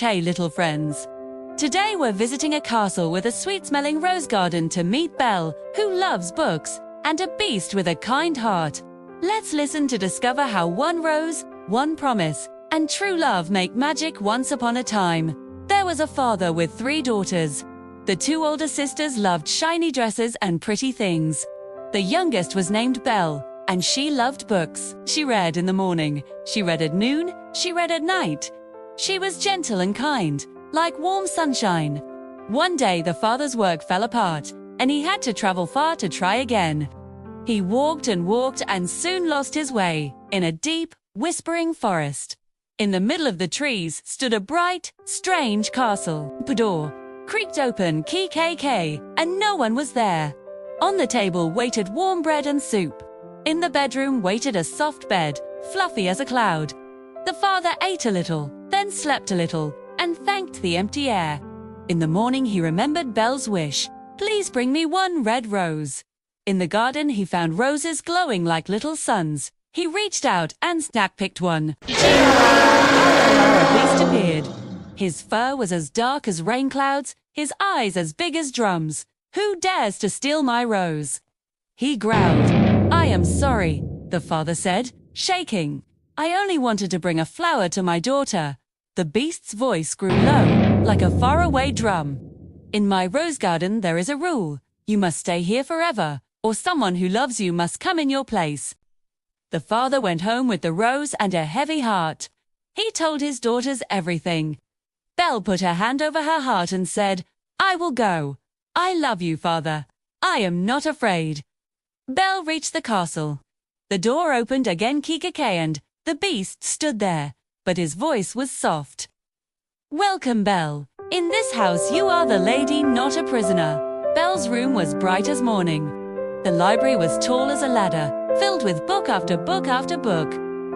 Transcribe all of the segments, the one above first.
Hey little friends. Today we're visiting a castle with a sweet-smelling rose garden to meet Belle, who loves books, and a beast with a kind heart. Let's listen to discover how one rose, one promise, and true love make magic. Once upon a time, there was a father with 3 daughters. The 2 older sisters loved shiny dresses and pretty things. The youngest was named Belle, and she loved books. She read in the morning, she read at noon, she read at night. She was gentle and kind, like warm sunshine. One day the father's work fell apart, and he had to travel far to try again. He walked and soon lost his way in a deep, whispering forest. In the middle of the trees stood a bright, strange castle. The door creaked open, key, and no one was there. On the table waited warm bread and soup. In the bedroom waited a soft bed, fluffy as a cloud. The father ate a little, then slept a little, and thanked the empty air. In the morning he remembered Belle's wish. Please bring me 1 red rose. In the garden he found roses glowing like little suns. He reached out and picked one. The beast appeared. His fur was as dark as rain clouds, his eyes as big as drums. Who dares to steal my rose? He growled. I am sorry, the father said, shaking. I only wanted to bring a flower to my daughter. The beast's voice grew low, like a faraway drum. In my rose garden there is a rule. You must stay here forever, or someone who loves you must come in your place. The father went home with the rose and a heavy heart. He told his daughters everything. Belle put her hand over her heart and said, I will go. I love you, father. I am not afraid. Belle reached the castle. The door opened again, and the beast stood there, but his voice was soft. Welcome, Belle. In this house you are the lady, not a prisoner. Belle's room was bright as morning. The library was tall as a ladder, filled with book after book after book.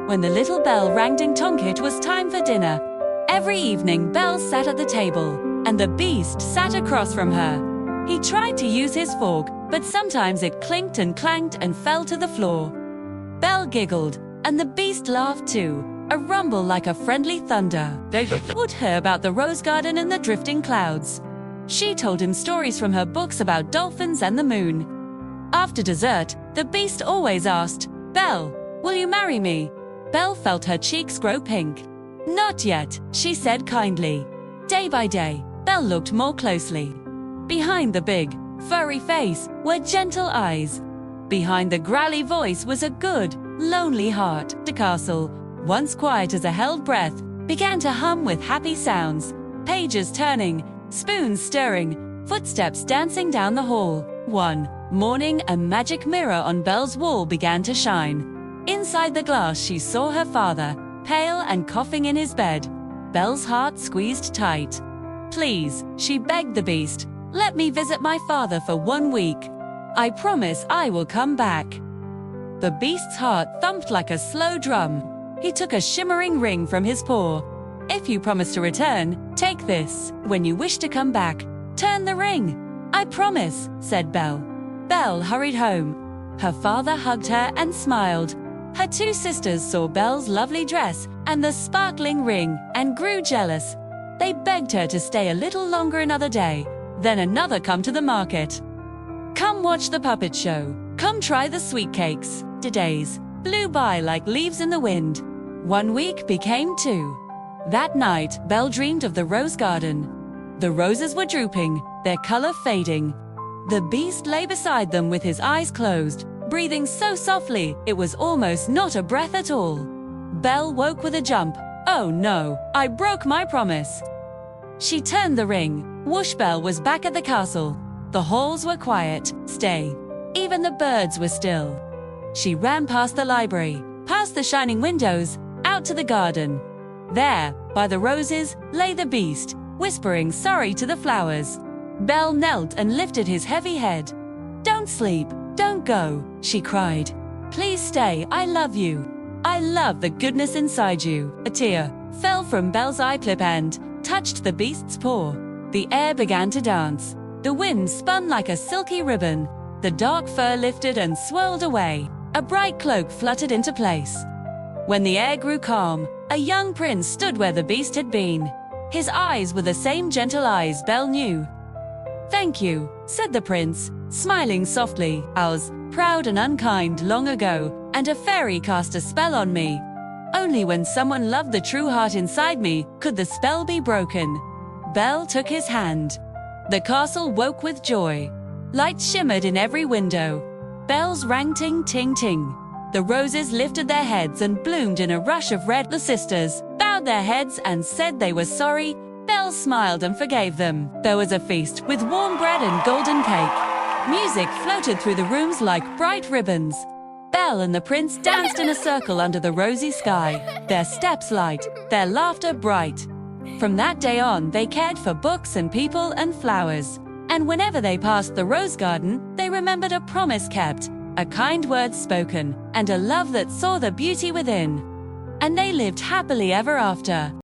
When the little bell rang ding-dong, it was time for dinner. Every evening Belle sat at the table, and the beast sat across from her. He tried to use his fork, but sometimes it clinked and clanked and fell to the floor. Belle giggled, and the beast laughed too, a rumble like a friendly thunder. They told her about the rose garden and the drifting clouds. She told him stories from her books about dolphins and the moon. After dessert, the beast always asked, Belle, will you marry me? Belle felt her cheeks grow pink. Not yet, she said kindly. Day by day, Belle looked more closely. Behind the big, furry face were gentle eyes. Behind the growly voice was a good, lonely heart. The castle, once quiet as a held breath, began to hum with happy sounds. Pages turning, spoons stirring, footsteps dancing down the hall. One morning, a magic mirror on Belle's wall began to shine. Inside the glass she saw her father, pale and coughing in his bed. Belle's heart squeezed tight. Please, she begged the beast, let me visit my father for 1 week. I promise I will come back. The beast's heart thumped like a slow drum. He took a shimmering ring from his paw. If you promise to return, take this. When you wish to come back, turn the ring. I promise, said Belle. Belle hurried home. Her father hugged her and smiled. Her 2 sisters saw Belle's lovely dress and the sparkling ring and grew jealous. They begged her to stay a little longer another day, then another come to the market. Come watch the puppet show. Come try the sweet cakes. The days blew by like leaves in the wind. 1 week became 2. That night, Belle dreamed of the rose garden. The roses were drooping, their color fading. The beast lay beside them with his eyes closed, breathing so softly it was almost not a breath at all. Belle woke with a jump. Oh no, I broke my promise. She turned the ring. Whoosh, Belle was back at the castle. The halls were quiet, stay. Even the birds were still. She ran past the library, past the shining windows, out to the garden. There, by the roses, lay the beast, whispering sorry to the flowers. Belle knelt and lifted his heavy head. Don't sleep, don't go, she cried. Please stay, I love you. I love the goodness inside you. A tear fell from Belle's eye clip and touched the beast's paw. The air began to dance. The wind spun like a silky ribbon. The dark fur lifted and swirled away. A bright cloak fluttered into place. When the air grew calm, a young prince stood where the beast had been. His eyes were the same gentle eyes Belle knew. "Thank you," said the prince, smiling softly. "I was proud and unkind long ago, and a fairy cast a spell on me. Only when someone loved the true heart inside me could the spell be broken." Belle took his hand. The castle woke with joy. Lights shimmered in every window. Bells rang ting-ting-ting. The roses lifted their heads and bloomed in a rush of red. The sisters bowed their heads and said they were sorry. Belle smiled and forgave them. There was a feast with warm bread and golden cake. Music floated through the rooms like bright ribbons. Belle and the prince danced in a circle under the rosy sky, their steps light, their laughter bright. From that day on, they cared for books and people and flowers. And whenever they passed the rose garden, they remembered a promise kept, a kind word spoken, and a love that saw the beauty within. And they lived happily ever after.